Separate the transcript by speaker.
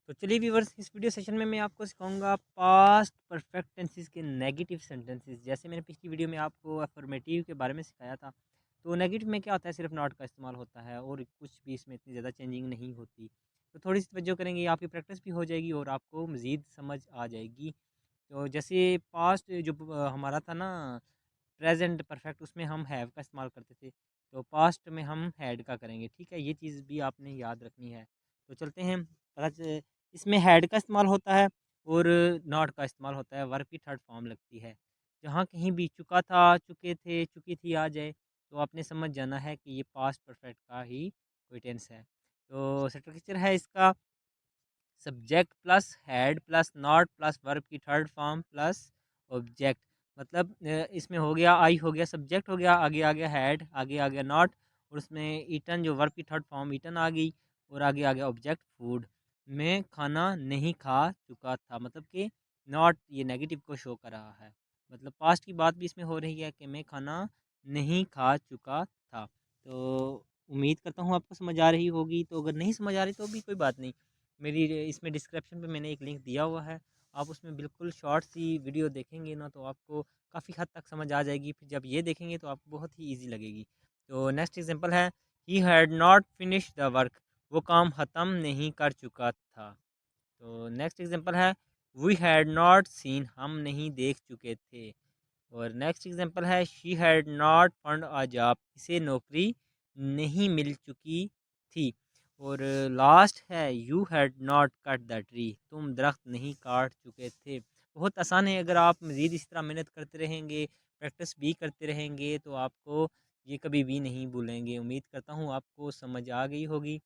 Speaker 1: तो चलिए व्यूअर्स, इस वीडियो सेशन में मैं आपको सिखाऊंगा पास्ट परफेक्ट टेंसेस के नेगेटिव सेंटेंसेस। जैसे मैंने पिछली वीडियो में आपको अफर्मेटिव के बारे में सिखाया था, तो नेगेटिव में क्या होता है, सिर्फ नॉट का इस्तेमाल होता है और कुछ भी इसमें इतनी ज़्यादा चेंजिंग नहीं होती। तो थोड़ी सी तवज्जो करेंगे, आपकी प्रैक्टिस भी हो जाएगी और आपको मज़ीद समझ आ जाएगी। तो जैसे पास्ट जो हमारा था ना, प्रेजेंट परफेक्ट, उसमें हम हैव का इस्तेमाल करते थे। तो पास्ट में हम हैड का करेंगे। ठीक है, ये चीज़ भी आपने याद रखनी है। तो चलते हैं, इसमें हैड का इस्तेमाल होता है और नॉट का इस्तेमाल होता है, वर्ब की थर्ड फॉर्म लगती है। जहाँ कहीं भी चुका था, चुके थे, चुकी थी आ जाए, तो आपने समझ जाना है कि ये पास्ट परफेक्ट का ही कोई टेंस है। तो स्ट्रक्चर है इसका, subject plus had plus not plus verb की थर्ड फॉर्म प्लस ऑब्जेक्ट। मतलब इसमें हो गया, आई हो गया, सब्जेक्ट हो गया, आगे आ गया हैड, आगे आ गया नॉट, और उसमें ईटन जो वर्ब की थर्ड फॉर्म ईटन आ गई, और आगे आ गया ऑब्जेक्ट फूड। मैं खाना नहीं खा चुका था, मतलब कि नॉट ये नेगेटिव को शो कर रहा है। मतलब पास्ट की बात भी इसमें हो रही है कि मैं खाना नहीं खा चुका था। तो उम्मीद करता हूँ आपको समझ आ रही होगी। तो अगर नहीं समझ आ रही तो भी कोई बात नहीं, मेरी इसमें डिस्क्रिप्शन पे मैंने एक लिंक दिया हुआ है, आप उसमें बिल्कुल शॉर्ट सी वीडियो देखेंगे ना, तो आपको काफ़ी हद तक समझ आ जाएगी। फिर जब ये देखेंगे तो आपको बहुत ही ईजी लगेगी। तो नेक्स्ट एग्जांपल है, he had not finish the work, वो काम ख़त्म नहीं कर चुका था। तो नेक्स्ट एग्जांपल है, वी हैड नॉट सीन, हम नहीं देख चुके थे। और नेक्स्ट एग्जांपल है, she had not fund a job, इसे नौकरी नहीं मिल चुकी थी। और लास्ट है, you had not cut the tree, तुम दरख्त नहीं काट चुके थे। बहुत आसान है, अगर आप मज़ीद इस तरह मेहनत करते रहेंगे, प्रैक्टिस भी करते रहेंगे, तो आपको ये कभी भी नहीं भूलेंगे। उम्मीद करता हूँ आपको समझ आ गई होगी।